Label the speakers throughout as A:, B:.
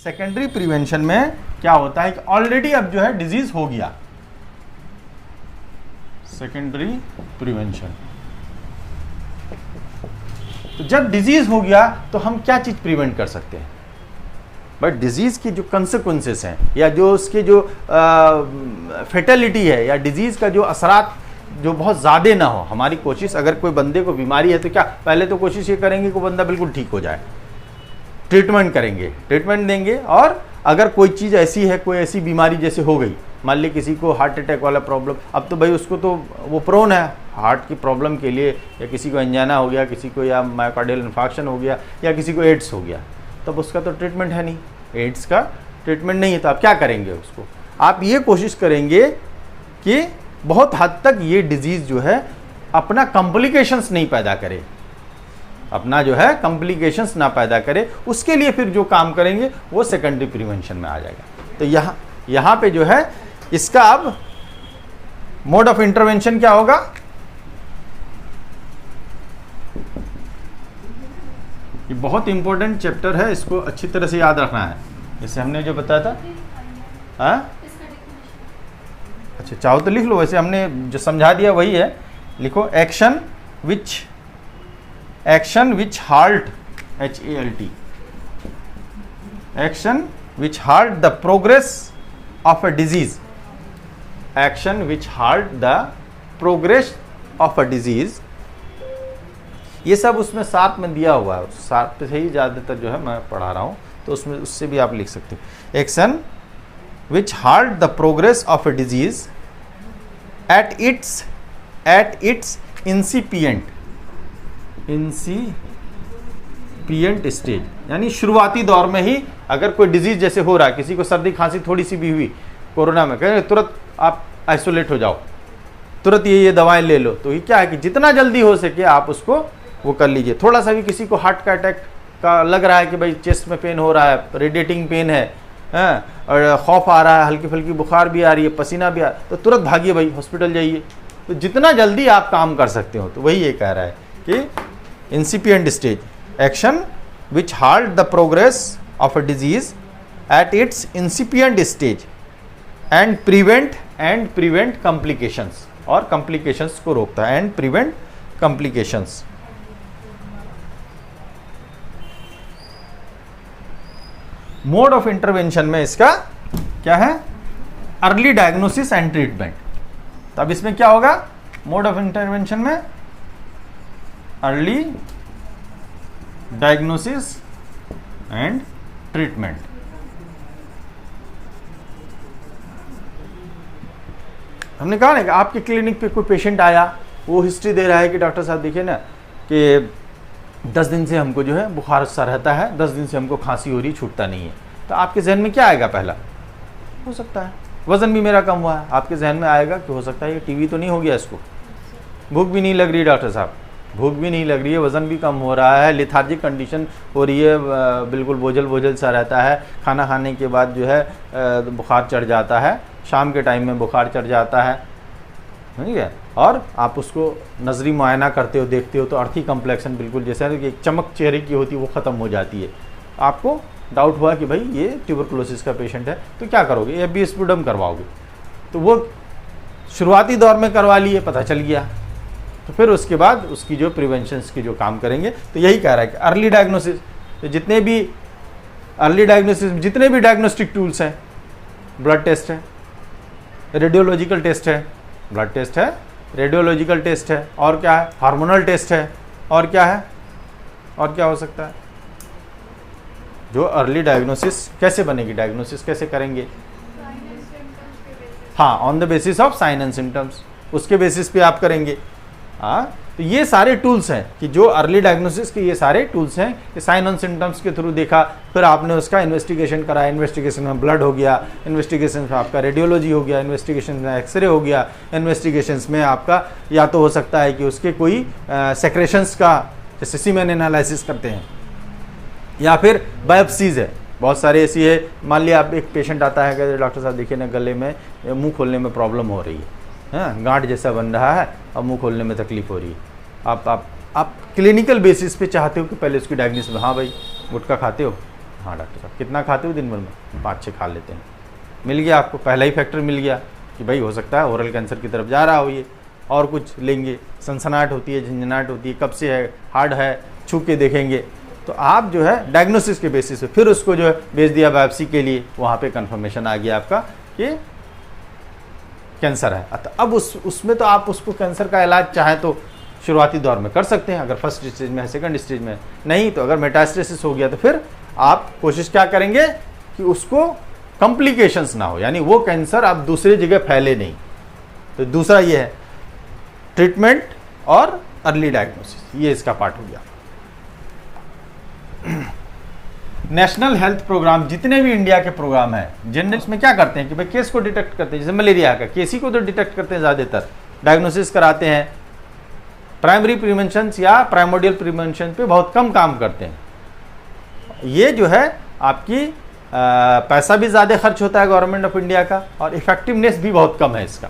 A: Secondary prevention में क्या होता है कि ऑलरेडी अब जो है डिजीज हो गया, सेकेंडरी प्रिवेंशन। तो जब डिजीज हो गया तो हम क्या चीज प्रिवेंट कर सकते हैं? बट डिजीज की जो कंसिक्वेंसेस हैं या जो उसके जो फेटेलिटी है या डिजीज का जो असरात जो बहुत ज़्यादा ना हो, हमारी कोशिश, अगर कोई बंदे को बीमारी है तो क्या पहले तो कोशिश ये करेंगे कि वो बंदा बिल्कुल ठीक हो जाए, ट्रीटमेंट करेंगे, ट्रीटमेंट देंगे। और अगर कोई चीज़ ऐसी है, कोई ऐसी बीमारी जैसे हो गई, मान ली किसी को हार्ट अटैक वाला प्रॉब्लम, अब तो भाई उसको तो वो प्रोन है हार्ट की प्रॉब्लम के लिए, या किसी को एंजाइना हो गया, किसी को या मायोकार्डियल इन्फार्क्शन हो गया, या किसी को एड्स हो गया, तब उसका तो ट्रीटमेंट है नहीं, एड्स का ट्रीटमेंट नहीं है, तो आप क्या करेंगे उसको? आप ये कोशिश करेंगे कि बहुत हद तक ये डिजीज़ जो है अपना कॉम्प्लिकेशंस नहीं पैदा करे, अपना जो है कॉम्प्लिकेशंस ना पैदा करे। उसके लिए फिर जो काम करेंगे वो सेकेंडरी प्रिवेंशन में आ जाएगा। तो यहाँ पे जो है इसका अब मोड ऑफ इंटरवेंशन क्या होगा? ये बहुत इंपॉर्टेंट चैप्टर है, इसको अच्छी तरह से याद रखना है। जैसे हमने जो बताया था, हाँ अच्छा चाहो तो लिख लो, वैसे हमने जो समझा दिया वही है, लिखो action which halt, HALT, action which halt the progress of a disease, action which halt the progress of a disease. ये सब उसमें साथ में दिया हुआ है, साथ से ही ज़्यादातर जो है मैं पढ़ा रहा हूँ, तो उसमें उससे भी आप लिख सकते हो। Action which halt the progress of a disease at its incipient stage, यानी शुरुआती दौर में ही अगर कोई डिजीज जैसे हो रहा है, किसी को सर्दी खांसी थोड़ी सी भी हुई कोरोना में, कहेंगे तुरंत आप आइसोलेट हो जाओ, तुरंत ये दवाएं ले लो। तो ये क्या है कि जितना जल्दी हो सके आप उसको वो कर लीजिए। थोड़ा सा भी किसी को हार्ट का अटैक का लग रहा है कि भाई चेस्ट में पेन हो रहा है, रेडिएटिंग पेन है, और खौफ आ रहा है, हल्की फुल्की बुखार भी आ रही है, पसीना भी आ रहा है, तो तुरंत भागिए भाई, हॉस्पिटल जाइए। तो जितना जल्दी आप काम कर सकते हो, तो वही ये कह रहा है कि incipient stage, action which halt the progress of a disease at its incipient stage and prevent complications, और कॉम्प्लिकेशंस को रोकता है, and prevent complications. Mode of intervention में इसका क्या है? Early diagnosis and treatment. तो अब इसमें क्या होगा मोड ऑफ इंटरवेंशन में? Early diagnosis and treatment. हमने कहा ना कि आपके क्लिनिक पे कोई पेशेंट आया, वो हिस्ट्री दे रहा है कि डॉक्टर साहब देखिए ना कि 10 दिन से हमको जो है बुखार सा रहता है, 10 दिन से हमको खांसी हो रही, छूटता नहीं है। तो आपके जहन में क्या आएगा? पहला हो सकता है वज़न भी मेरा कम हुआ है, आपके जहन में आएगा कि हो सकता है ये टीबी तो नहीं हो गया, इसको भूख भी नहीं लग रही है डॉक्टर साहब, भूख भी नहीं लग रही है, वज़न भी कम हो रहा है, लेथार्जिक कंडीशन हो रही है, बिल्कुल बोझल सा रहता है, खाना खाने के बाद जो है बुखार चढ़ जाता है, शाम के टाइम में बुखार चढ़ जाता है, ठीक है। और आप उसको नजरी मुआयना करते हो, देखते हो तो अर्थी कम्प्लेक्शन बिल्कुल जैसे एक चमक चेहरे की होती है वो ख़त्म हो जाती है। आपको डाउट हुआ कि भाई ये ट्यूबरकुलोसिस का पेशेंट है, तो क्या करोगे? एबी स्पुडम करवाओगे। तो वो शुरुआती दौर में करवा लिए, पता चल गया, तो फिर उसके बाद उसकी जो प्रिवेंशंस की जो काम करेंगे। तो यही कह रहा है कि अर्ली डायग्नोसिस, तो जितने भी अर्ली डायग्नोसिस जितने भी डायग्नोस्टिक टूल्स हैं, ब्लड टेस्ट है, रेडियोलॉजिकल टेस्ट है, ब्लड टेस्ट है, रेडियोलॉजिकल टेस्ट है, और क्या है? हार्मोनल टेस्ट है, और क्या है? और क्या हो सकता है? जो अर्ली डायग्नोसिस कैसे बनेगी, डायग्नोसिस कैसे करेंगे? हाँ, on the basis of sine and symptoms, उसके बेसिस पे आप करेंगे। हाँ, तो ये सारे टूल्स हैं कि जो अर्ली डायग्नोसिस के ये सारे टूल्स हैं कि साइन एंड सिम्टम्स के थ्रू देखा, फिर आपने उसका इन्वेस्टिगेशन करा, इन्वेस्टिगेशन में ब्लड हो गया, इन्वेस्टिगेशन में आपका रेडियोलॉजी हो गया, इन्वेस्टिगेशन में एक्सरे हो गया, इन्वेस्टिगेशन में आपका या तो हो सकता है कि उसके कोई सेक्रेशंस का जैसे सीमेन एनालिसिस करते हैं, या फिर बायोप्सीज है, बहुत सारे ऐसी है। मान लिया आप एक पेशेंट आता है कि डॉक्टर साहब देखिए ना गले में मुंह खोलने में प्रॉब्लम हो रही है, गांठ जैसा बन रहा है और मुंह खोलने में तकलीफ हो रही है। आप क्लिनिकल बेसिस पे चाहते हो कि पहले उसकी डायग्नोसिस, हाँ भाई गुटखा खाते हो, हाँ डॉक्टर साहब कितना खाते हो दिन भर में? 5-6 खा लेते हैं। मिल गया आपको, पहला ही फैक्टर मिल गया कि भाई हो सकता है ओरल कैंसर की तरफ जा रहा हो ये। और कुछ लेंगे, सनसनाहट होती है, झंझनाहट होती है, कब से है, हार्ड है, छू के देखेंगे, तो आप जो है डायग्नोसिस के बेसिस पे फिर उसको जो है भेज दिया बायोप्सी के लिए, वहाँ पे कंफर्मेशन आ गया आपका कि कैंसर है। अब उसमें तो आप उसको कैंसर का इलाज चाहे तो शुरुआती दौर में कर सकते हैं, अगर फर्स्ट स्टेज में है, सेकंड स्टेज में नहीं, तो अगर मेटास्टेसिस हो गया तो फिर आप कोशिश क्या करेंगे कि उसको कॉम्प्लिकेशंस ना हो, यानी वो कैंसर आप दूसरी जगह फैले नहीं। तो दूसरा ये है ट्रीटमेंट और अर्ली डायग्नोसिस, ये इसका पार्ट हो गया। नेशनल हेल्थ प्रोग्राम जितने भी इंडिया के प्रोग्राम हैं, जिनमें इसमें क्या करते हैं कि भाई केस को डिटेक्ट करते हैं, जैसे मलेरिया का केस ही को तो डिटेक्ट करते हैं ज़्यादातर, डायग्नोसिस कराते हैं। प्राइमरी प्रिवेंशन या प्राइमोडियल प्रिवेंशन पे बहुत कम काम करते हैं। ये जो है आपकी पैसा भी ज़्यादा खर्च होता है गवर्नमेंट ऑफ इंडिया का, और इफेक्टिवनेस भी बहुत कम है इसका।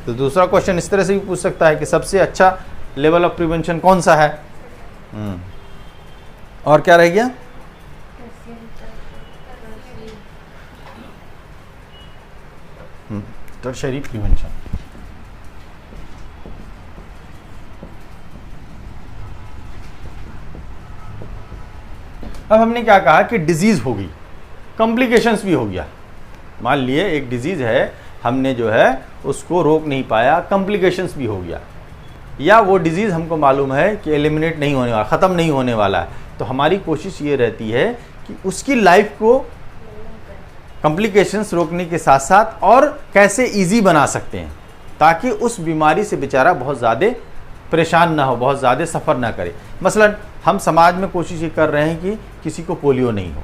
A: तो दूसरा क्वेश्चन इस तरह से भी पूछ सकता है कि सबसे अच्छा लेवल ऑफ प्रिवेंशन कौन सा है। और क्या रह गया? Tertiary prevention. अब हमने क्या कहा कि डिजीज होगी, कॉम्प्लिकेशंस भी हो गया। मान लिए एक डिजीज है, हमने जो है उसको रोक नहीं पाया, कॉम्प्लिकेशंस भी हो गया, या वो डिजीज़ हमको मालूम है कि एलिमिनेट नहीं होने वाला, ख़त्म नहीं होने वाला है, तो हमारी कोशिश ये रहती है कि उसकी लाइफ को कॉम्प्लिकेशंस रोकने के साथ साथ और कैसे इजी बना सकते हैं, ताकि उस बीमारी से बेचारा बहुत ज़्यादा परेशान ना हो, बहुत ज़्यादा सफ़र ना करे। मसलन हम समाज में कोशिश ये कर रहे हैं कि किसी को पोलियो नहीं हो,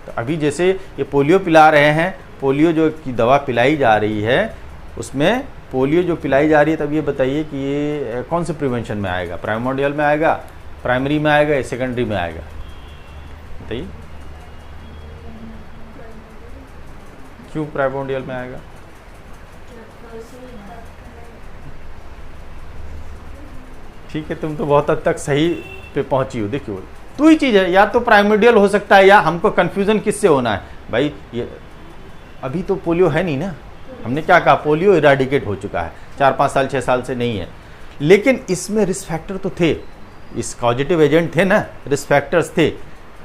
A: तो अभी जैसे ये पोलियो पिला रहे हैं, पोलियो जो की दवा पिलाई जा रही है, उसमें पोलियो जो पिलाई जा रही है, तब ये बताइए कि ये कौन से प्रिवेंशन में आएगा? प्राइमोडियल में आएगा, प्राइमरी में आएगा या सेकेंडरी में आएगा? बताइए क्यों प्राइमोडियल में आएगा? ठीक है, तुम तो बहुत हद तक सही पे पहुंची हो। देखिए तो ही चीज़ है, या तो प्राइमोडियल हो सकता है, या हमको कन्फ्यूज़न किससे होना है भाई, ये अभी तो पोलियो है नहीं ना, हमने क्या कहा पोलियो इराडिकेट हो चुका है, 4-5 साल 6 साल से नहीं है, लेकिन इसमें रिस्क फैक्टर तो थे, इस कॉजेटिव एजेंट थे ना, रिस्क फैक्टर्स थे,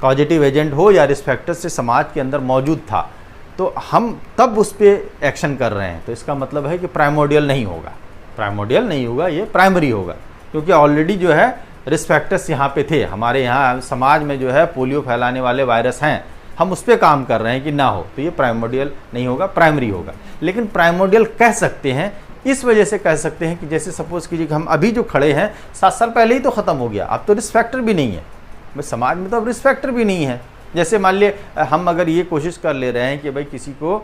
A: कॉजेटिव एजेंट हो या रिस्क फैक्टर्स से समाज के अंदर मौजूद था, तो हम तब उस पर एक्शन कर रहे हैं। तो इसका मतलब है कि प्राइमोडियल नहीं होगा, प्राइमोडियल नहीं होगा, ये प्राइमरी होगा, क्योंकि ऑलरेडी जो है रिस्क फैक्टर्स यहाँ पे थे, हमारे यहाँ समाज में जो है पोलियो फैलाने वाले वायरस हैं, हम उस पर काम कर रहे हैं कि ना हो, तो ये प्राइमोडियल नहीं होगा, प्राइमरी होगा। लेकिन प्राइमोडियल कह सकते हैं, इस वजह से कह सकते हैं कि जैसे सपोज कीजिए कि हम अभी जो खड़े हैं 7 साल पहले ही तो ख़त्म हो गया, अब तो रिस्क फैक्टर भी नहीं है, बस समाज में तो अब रिस्क फैक्टर भी नहीं है। जैसे मान लिए हम अगर ये कोशिश कर ले रहे हैं कि भाई किसी को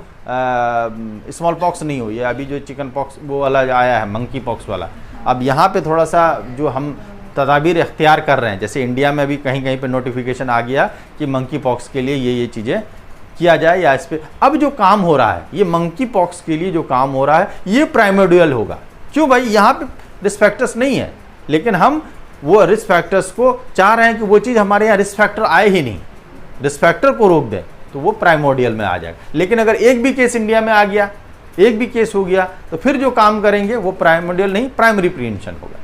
A: स्मॉल पॉक्स नहीं हो, या अभी जो चिकन पॉक्स वो वाला आया है, मंकी पॉक्स वाला, अब यहाँ पे थोड़ा सा जो हम तदाबीर इख्तियार कर रहे हैं, जैसे इंडिया में अभी कहीं कहीं पे नोटिफिकेशन आ गया कि मंकी पॉक्स के लिए ये चीज़ें किया जाए, या इस पर अब जो काम हो रहा है, ये मंकी पॉक्स के लिए जो काम हो रहा है, ये प्राइमोडियल होगा। क्यों भाई? यहाँ पे रिस्क फैक्टर्स नहीं है, लेकिन हम वो रिस्क फैक्टर्स को चाह रहे हैं कि वो चीज़ हमारे यहाँ रिस्क फैक्टर आए ही नहीं, रिस्क फैक्टर को रोक दें, तो वो प्राइमोडियल में आ जाएगा। लेकिन अगर एक भी केस इंडिया में आ गया, एक भी केस हो गया, तो फिर जो काम करेंगे वो प्राइमोडियल नहीं, प्राइमरी प्रिवेंशन होगा।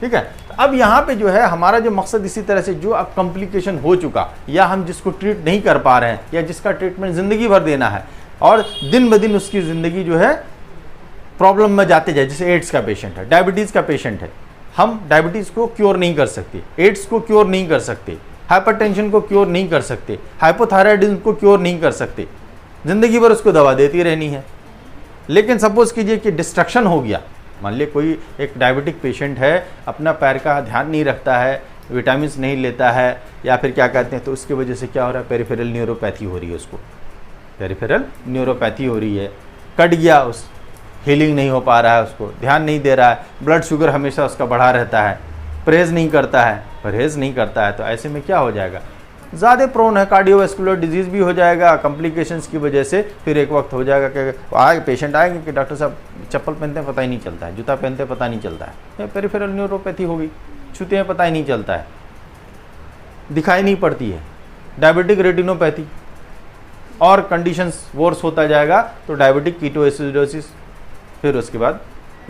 A: ठीक है, अब यहाँ पे जो है हमारा जो मकसद इसी तरह से, जो अब कॉम्प्लिकेशन हो चुका, या हम जिसको ट्रीट नहीं कर पा रहे हैं, या जिसका ट्रीटमेंट ज़िंदगी भर देना है, और दिन ब दिन उसकी ज़िंदगी जो है प्रॉब्लम में जाते जाए, जैसे एड्स का पेशेंट है, डायबिटीज़ का पेशेंट है, हम डायबिटीज़ को क्योर नहीं कर सकते, एड्स को क्योर नहीं कर सकते, हाइपरटेंशन को क्योर नहीं कर सकते, हाइपोथायराइडिज्म को क्योर नहीं कर सकते, ज़िंदगी भर उसको दवा देती रहनी है। लेकिन सपोज़ कीजिए कि डिस्ट्रक्शन हो गया, मान लीजिए कोई एक डायबिटिक पेशेंट है, अपना पैर का ध्यान नहीं रखता है, विटामिन नहीं लेता है, या फिर क्या कहते हैं, तो उसकी वजह से क्या हो रहा है, पेरिफेरल न्यूरोपैथी हो रही है, उसको पेरिफेरल न्यूरोपैथी हो रही है, कट गया, उस हीलिंग नहीं हो पा रहा है, उसको ध्यान नहीं दे रहा है, ब्लड शुगर हमेशा उसका बढ़ा रहता है, परहेज़ नहीं करता है, तो ऐसे में क्या हो जाएगा, ज़्यादा प्रोन है, कार्डियोवैस्कुलर डिजीज़ भी हो जाएगा, कॉम्प्लिकेशंस की वजह से। फिर एक वक्त हो जाएगा कि पेशेंट आएंगे कि डॉक्टर साहब चप्पल पहनते हैं पता ही नहीं चलता है, जूता पहनते हैं पता नहीं चलता है, पेरिफेरल न्यूरोपैथी हो गई, छूते हैं पता ही नहीं चलता है, दिखाई नहीं पड़ती है, डायबिटिक रेटिनोपैथी, और कंडीशंस वर्स होता जाएगा तो डायबिटिक कीटोएसिडोसिस, फिर उसके बाद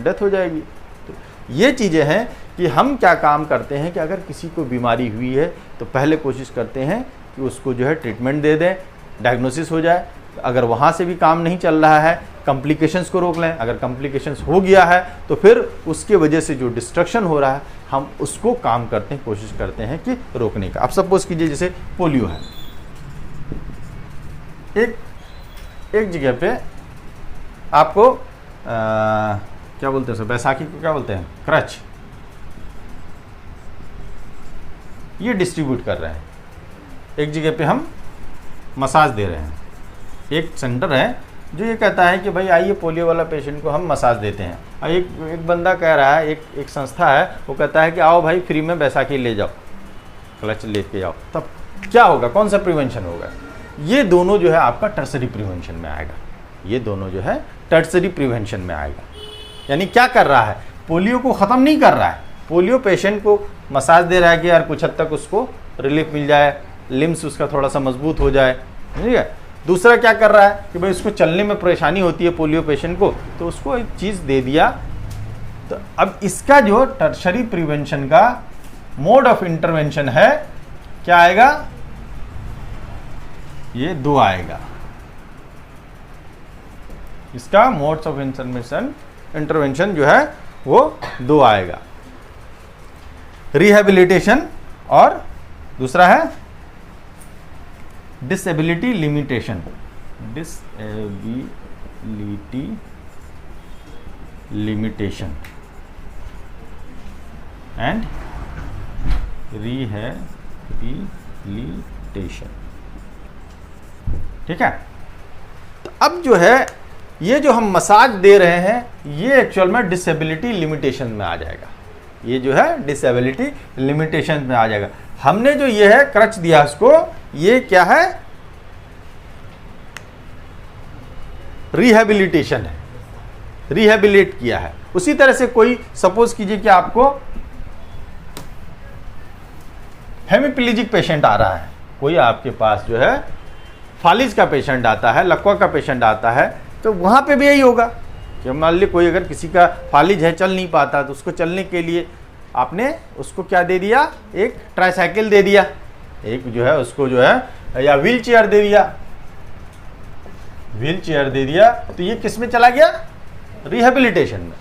A: डेथ हो जाएगी। तो ये चीज़ें हैं कि हम क्या काम करते हैं कि अगर किसी को बीमारी हुई है तो पहले कोशिश करते हैं कि उसको जो है ट्रीटमेंट दे दें, डायग्नोसिस हो जाए। अगर वहाँ से भी काम नहीं चल रहा है, कॉम्प्लिकेशंस को रोक लें। अगर कॉम्प्लिकेशंस हो गया है तो फिर उसके वजह से जो डिस्ट्रक्शन हो रहा है हम उसको काम करते हैं, कोशिश करते हैं कि रोकने का। अब सपोज कीजिए जैसे पोलियो है, एक जगह पे आपको क्या बोलते हैं सर, बैसाखी को क्या बोलते हैं, क्रच, ये डिस्ट्रीब्यूट कर रहे हैं। एक जगह पे हम मसाज दे रहे हैं। एक सेंटर है जो ये कहता है कि भाई आइए पोलियो वाला पेशेंट को हम मसाज देते हैं, और एक बंदा कह रहा है, एक संस्था है वो कहता है कि आओ भाई फ्री में बैसाखी ले जाओ, क्लच लेके जाओ। तब क्या होगा, कौन सा प्रिवेंशन होगा? ये दोनों जो है आपका टर्सरी प्रिवेंशन में आएगा। ये दोनों जो है टर्सरी प्रिवेंशन में आएगा। यानी क्या कर रहा है, पोलियो को ख़त्म नहीं कर रहा है, पोलियो पेशेंट को मसाज दे रहा है कि यार कुछ हद तक उसको रिलीफ मिल जाए, लिम्स उसका थोड़ा सा मजबूत हो जाए, ठीक है। दूसरा क्या कर रहा है कि भाई उसको चलने में परेशानी होती है पोलियो पेशेंट को, तो उसको एक चीज़ दे दिया। तो अब इसका जो टर्शरी प्रिवेंशन का मोड ऑफ इंटरवेंशन है, क्या आएगा, ये 2 आएगा। इसका मोड्स ऑफ इंटरवेंशन जो है वो 2 आएगा, रिहेबिलिटेशन और दूसरा है disability limitation. Disability limitation and rehabilitation, ठीक है। तो अब जो है ये जो हम मसाज दे रहे हैं ये एक्चुअल में डिसेबिलिटी लिमिटेशन में आ जाएगा। ये जो है डिसेबिलिटी लिमिटेशन में आ जाएगा। हमने जो ये है क्रच दिया उसको, ये क्या है, रिहेबिलिटेशन है, रिहेबिलिट किया है। उसी तरह से कोई सपोज कीजिए कि आपको हेमिप्लीजिक पेशेंट आ रहा है, कोई आपके पास जो है फालिज का पेशेंट आता है, लकवा का पेशेंट आता है, तो वहाँ पे भी यही होगा कि मान लीजिए कोई अगर किसी का फालिज है, चल नहीं पाता, तो उसको चलने के लिए आपने उसको क्या दे दिया, एक ट्राईसाइकिल दे दिया, एक जो है उसको जो है या व्हील चेयर दे दिया, व्हील चेयर दे दिया। तो ये किस में चला गया, रिहेबिलिटेशन में।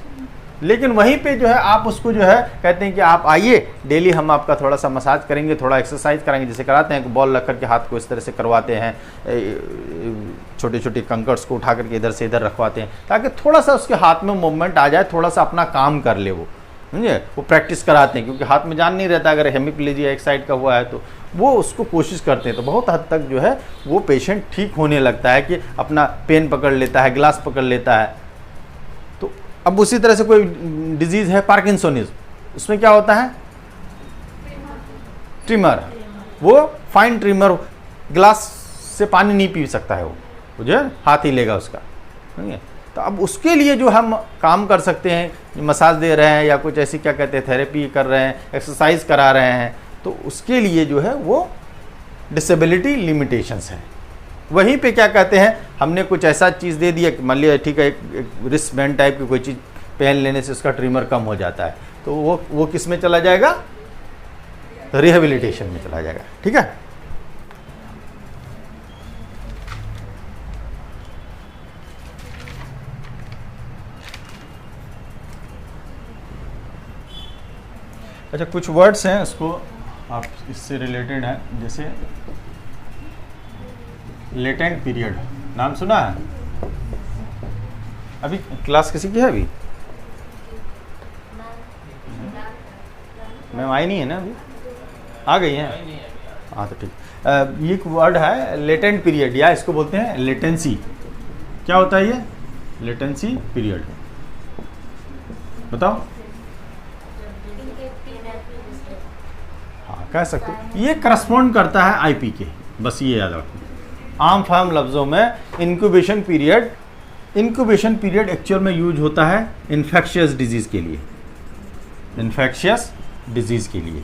A: लेकिन वहीं पे जो है आप उसको जो है कहते हैं कि आप आइए डेली हम आपका थोड़ा सा मसाज करेंगे, थोड़ा एक्सरसाइज करेंगे, जैसे कराते हैं, बॉल रख करके हाथ को इस तरह से करवाते हैं, छोटे छोटे कंकर्स को उठा करके इधर से इधर रखवाते हैं, ताकि थोड़ा सा उसके हाथ में मूवमेंट आ जाए, थोड़ा सा अपना काम कर ले वो, समझे। वो प्रैक्टिस कराते हैं क्योंकि हाथ में जान नहीं रहता, अगर हेमिप्लीजिया एक साइड का हुआ है तो वो उसको कोशिश करते हैं। तो बहुत हद तक जो है वो पेशेंट ठीक होने लगता है कि अपना पेन पकड़ लेता है, ग्लास पकड़ लेता है। तो अब उसी तरह से कोई डिजीज़ है पार्किंसोनिज्म, उसमें क्या होता है, ट्रिमर, वो फाइन ट्रिमर, ग्लास से पानी नहीं पी सकता है, वो जो है हाथ ही लेगा उसका, ठीक है। तो अब उसके लिए जो हम काम कर सकते हैं, मसाज दे रहे हैं या कुछ ऐसी क्या कहते हैं थेरेपी कर रहे हैं, एक्सरसाइज करा रहे हैं, तो उसके लिए जो है वो डिसेबिलिटी लिमिटेशंस है। वहीं पे क्या कहते हैं, हमने कुछ ऐसा चीज़ दे दिया कि मान लिया ठीक है एक रिस्ट बैंड टाइप की कोई चीज़ पहन लेने से उसका ट्रिमर कम हो जाता है, तो वो किस में चला जाएगा, रिहेबिलिटेशन में चला जाएगा, ठीक है। अच्छा, कुछ वर्ड्स हैं उसको आप इससे रिलेटेड हैं, जैसे लेटेंट पीरियड, नाम सुना है? अभी क्लास किसी की है? अभी मैम आई नहीं है ना, अभी आ गई है? हाँ तो ठीक। ये एक वर्ड है लेटेंट पीरियड, या इसको बोलते हैं लेटेंसी। क्या होता है ये लेटेंसी पीरियड, बताओ? हाँ कह सकते हो, ये करस्पॉन्ड करता है आईपी के, बस ये याद रखो। आम फार्म लफ्ज़ों में incubation period, incubation period actual में यूज होता है इन्फेक्शियस डिजीज़ के लिए, इन्फेक्शियस डिजीज़ के लिए।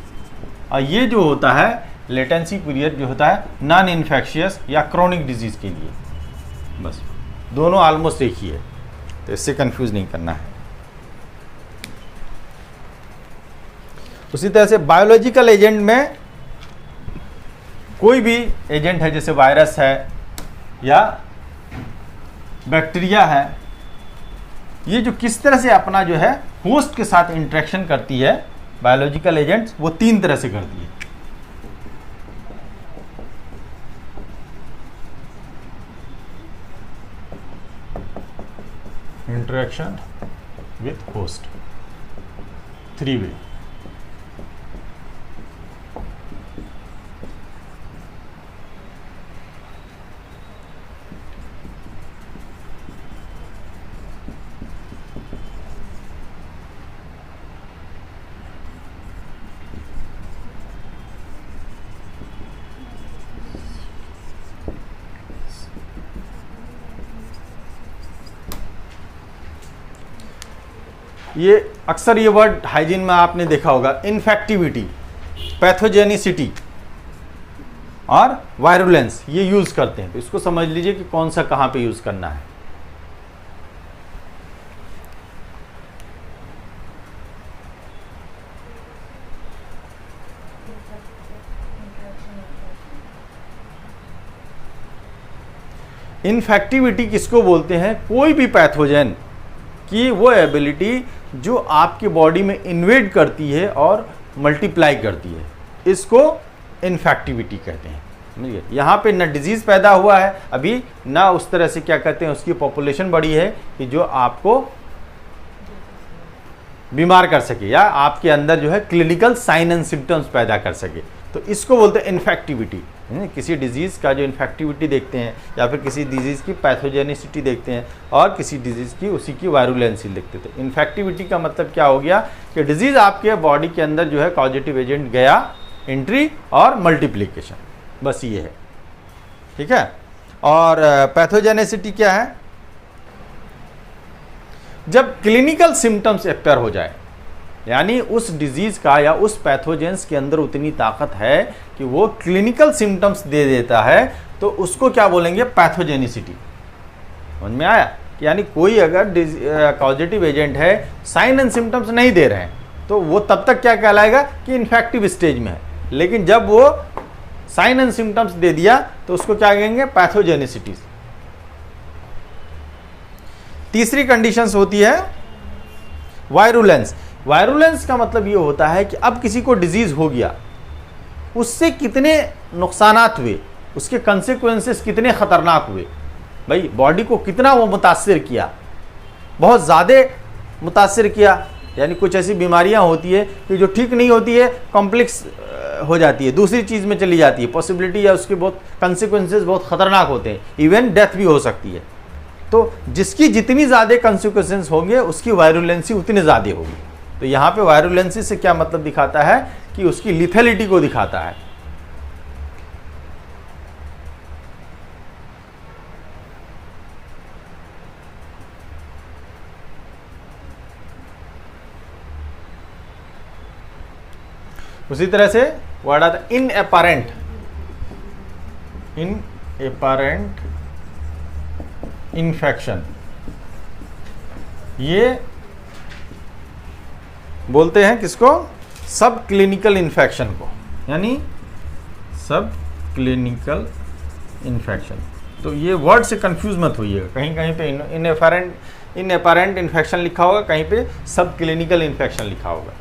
A: और ये जो होता है लेटेंसी पीरियड जो होता है नॉन इन्फेक्शियस या क्रोनिक डिजीज़ के लिए। बस दोनों ऑलमोस्ट एक ही है, तो इससे कंफ्यूज नहीं करना है। उसी तरह से बायोलॉजिकल एजेंट में कोई भी एजेंट है, जैसे वायरस है या बैक्टीरिया है, ये जो किस तरह से अपना जो है होस्ट के साथ इंटरेक्शन करती है, बायोलॉजिकल एजेंट्स वो 3 तरह से करती है। इंटरेक्शन विथ होस्ट, 3 वे। ये अक्सर ये वर्ड हाइजीन में आपने देखा होगा, इन्फेक्टिविटी, पैथोजेनिसिटी और वायरुलेंस, ये यूज करते हैं। तो इसको समझ लीजिए कि कौन सा कहाँ पे यूज करना है। इन्फेक्टिविटी किसको बोलते हैं? कोई भी पैथोजन की वो एबिलिटी जो आपकी बॉडी में इन्वेड करती है और मल्टीप्लाई करती है, इसको इन्फेक्टिविटी कहते हैं। समझिए, यहाँ पे ना डिजीज़ पैदा हुआ है अभी, ना उस तरह से क्या कहते हैं उसकी पॉपुलेशन बढ़ी है कि जो आपको बीमार कर सके या आपके अंदर जो है क्लिनिकल साइन एंड सिम्टम्स पैदा कर सके, तो इसको बोलते हैं इन्फेक्टिविटी। किसी डिजीज़ का जो इन्फेक्टिविटी देखते हैं या फिर किसी डिजीज़ की पैथोजेनिसिटी देखते हैं और किसी डिजीज़ की उसी की वायरुलेंसी देखते थे। इन्फेक्टिविटी का मतलब क्या हो गया कि डिजीज़ आपके बॉडी के अंदर जो है कॉजेटिव एजेंट गया, एंट्री और मल्टीप्लिकेशन, बस ये है। ठीक है। और पैथोजेनिसिटी क्या है? जब क्लिनिकल सिम्टम्स अपेयर हो जाए, यानी उस डिजीज़ का या उस पैथोजेंस के अंदर उतनी ताकत है कि वो क्लिनिकल सिम्टम्स दे देता है, तो उसको क्या बोलेंगे? पैथोजेनिसिटी। समझ में आया? यानी कोई अगर कॉजेटिव एजेंट है, साइन एंड सिम्टम्स नहीं दे रहे हैं, तो वो तब तक क्या कहलाएगा कि इन्फेक्टिव स्टेज में है। लेकिन जब वो साइन एंड सिम्टम्स दे दिया तो उसको क्या कहेंगे? पैथोजेनिसिटी। तीसरी कंडीशंस होती है वायरुलेंस। वायरुलेंस का मतलब ये होता है कि अब किसी को डिजीज हो गया, उससे कितने नुकसानात हुए, उसके कंसिक्वेंसेस कितने खतरनाक हुए, भाई बॉडी को कितना वो मुतासिर किया, बहुत ज़्यादा मुतासिर किया। यानी कुछ ऐसी बीमारियां होती है कि जो ठीक नहीं होती है, कॉम्प्लेक्स हो जाती है, दूसरी चीज़ में चली जाती है, पॉसिबिलिटी या उसके बहुत कंसिक्वेंसेस बहुत खतरनाक होते हैं, इवन डेथ भी हो सकती है। तो जिसकी जितनी ज़्यादा कंसिक्वेंसेस होंगे उसकी वायरुलेंसी उतनी ज़्यादा होगी। तो यहाँ पे वायरुलेंसी से क्या मतलब दिखाता है कि उसकी लिथेलिटी को दिखाता है। उसी तरह से वर्ड आता है इनअपैरेंट। इनअपैरेंट इन्फेक्शन, ये बोलते हैं किसको? सब क्लिनिकल इन्फेक्शन को, यानी सब क्लिनिकल इन्फेक्शन। तो ये वर्ड से कंफ्यूज मत होइएगा, कहीं कहीं पे इनअपैरेंट इन्फेक्शन लिखा होगा, कहीं पे सब क्लिनिकल इन्फेक्शन लिखा होगा।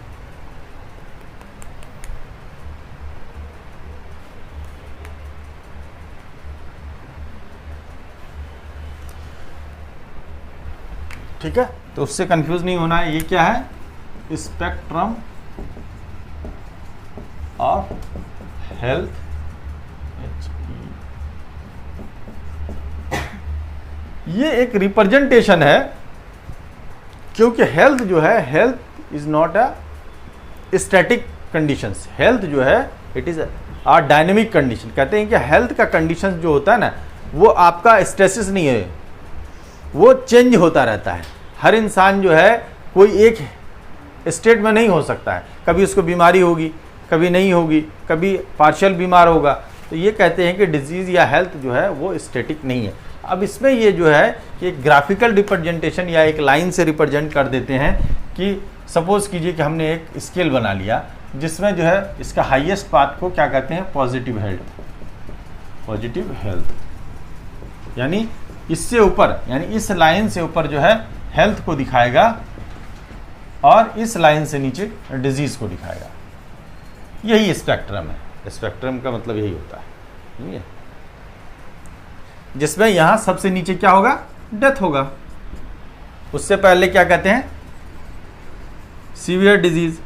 A: ठीक है, तो उससे कंफ्यूज नहीं होना है। ये क्या है? Spectrum of health. ये एक रिप्रेजेंटेशन है, क्योंकि हेल्थ जो है, health is not a static conditions. Health जो है it is a dynamic condition. कहते हैं कि हेल्थ का कंडीशन जो होता है ना, वो आपका स्टेसिस नहीं है, वो चेंज होता रहता है। हर इंसान जो है कोई एक स्टेट में नहीं हो सकता है। कभी उसको बीमारी होगी, कभी नहीं होगी, कभी पार्शियल बीमार होगा। तो ये कहते हैं कि डिजीज़ या हेल्थ जो है वो स्टैटिक नहीं है। अब इसमें ये जो है कि एक ग्राफिकल रिप्रेजेंटेशन या एक लाइन से रिप्रेजेंट कर देते हैं कि सपोज़ कीजिए कि हमने एक स्केल बना लिया जिसमें जो है इसका हाईएस्ट पार्ट को क्या कहते हैं, पॉजिटिव हेल्थ। पॉजिटिव हेल्थ यानी इससे ऊपर, यानी इस लाइन से ऊपर जो है हेल्थ को दिखाएगा और इस लाइन से नीचे डिजीज़ को दिखाएगा। यही स्पेक्ट्रम है। स्पेक्ट्रम का मतलब यही होता है, ठीक है, जिसमें यहां सबसे नीचे क्या होगा, डेथ होगा। उससे पहले क्या कहते हैं, severe disease,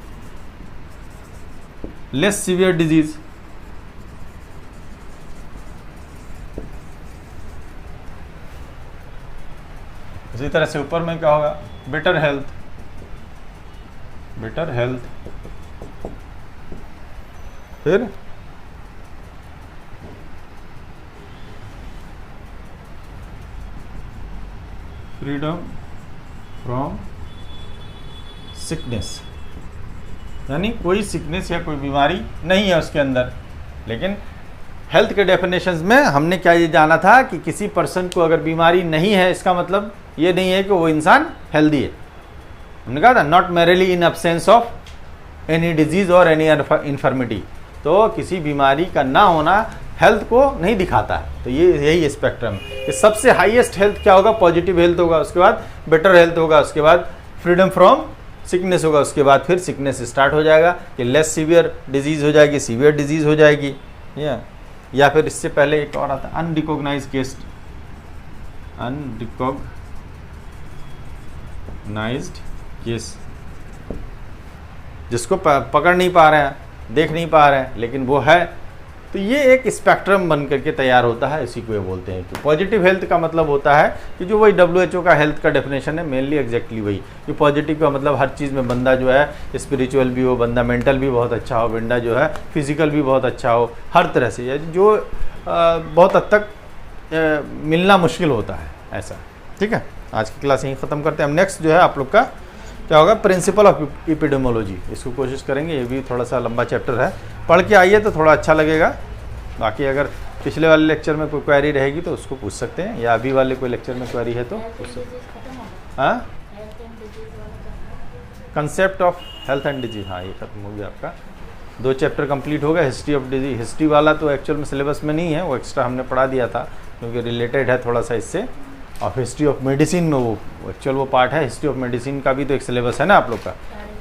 A: less severe disease, इसी तरह से ऊपर में क्या होगा, बेटर हेल्थ, बेटर हेल्थ, फिर फ्रीडम फ्रॉम सिकनेस, यानी कोई सिकनेस या कोई बीमारी नहीं है उसके अंदर। लेकिन हेल्थ के डेफिनेशंस में हमने क्या ये जाना था कि किसी पर्सन को अगर बीमारी नहीं है इसका मतलब ये नहीं है कि वो इंसान हेल्दी है। हमने कहा था not merely in absence of any disease और एनी इन्फर्मिटी। तो किसी बीमारी का ना होना हेल्थ को नहीं दिखाता है। तो ये यही स्पेक्ट्रम है। सबसे हाईएस्ट हेल्थ क्या होगा, पॉजिटिव हेल्थ होगा, उसके बाद बेटर हेल्थ होगा, उसके बाद फ्रीडम फ्रॉम सिकनेस होगा, उसके बाद फिर सिकनेस स्टार्ट हो जाएगा कि लेस सीवियर डिजीज़ हो जाएगी, सीवियर डिजीज़ हो जाएगी, या फिर इससे पहले एक और आता है अनरिकॉग्नाइज केस, अनरिकॉग्नाइज्ड केस, जिसको पकड़ नहीं पा रहे हैं, देख नहीं पा रहे हैं, लेकिन वो है। तो ये एक स्पेक्ट्रम बन करके तैयार होता है। इसी को ये बोलते हैं कि पॉजिटिव हेल्थ का मतलब होता है कि जो वही WHO का हेल्थ का डेफिनेशन है, मेनली एग्जैक्टली वही कि पॉजिटिव का मतलब हर चीज़ में बंदा जो है स्पिरिचुअल भी हो, बंदा मेंटल भी बहुत अच्छा हो, बंदा जो है फिजिकल भी बहुत अच्छा हो, हर तरह से, जो बहुत हद तक मिलना मुश्किल होता है ऐसा। ठीक है, आज की क्लास यहीं ख़त्म करते हैं। हम नेक्स्ट जो है आप लोग का क्या होगा, प्रिंसिपल ऑफ एपिडेमोलॉजी, इसको कोशिश करेंगे। ये भी थोड़ा सा लंबा चैप्टर है, पढ़ के आइए तो थोड़ा अच्छा लगेगा। बाकी अगर पिछले वाले लेक्चर में कोई क्वेरी रहेगी तो उसको पूछ सकते हैं, या अभी वाले कोई लेक्चर में क्वेरी है तो पूछ सकते हैं। हाँ, concept of health and disease, हाँ ये खत्म हो गया आपका। 2 चैप्टर कंप्लीट हो गया। हिस्ट्री ऑफ डिजीज, हिस्ट्री वाला तो एक्चुअल में सिलेबस में नहीं है, वो एक्स्ट्रा हमने पढ़ा दिया था क्योंकि रिलेटेड है थोड़ा सा इससे। और हिस्ट्री ऑफ मेडिसिन में वो एक्चुअल वो पार्ट है। हिस्ट्री ऑफ मेडिसिन का भी तो एक सिलेबस है ना आप लोग का,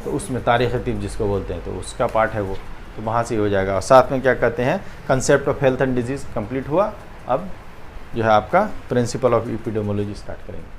A: तो उसमें तारीख़ तिब जिसको बोलते हैं, तो उसका पार्ट है वो, तो वहाँ से हो जाएगा। और साथ में क्या कहते हैं, concept of health and disease complete हुआ। अब जो है आपका प्रिंसिपल ऑफ एपिडेमोलॉजी स्टार्ट करेंगे।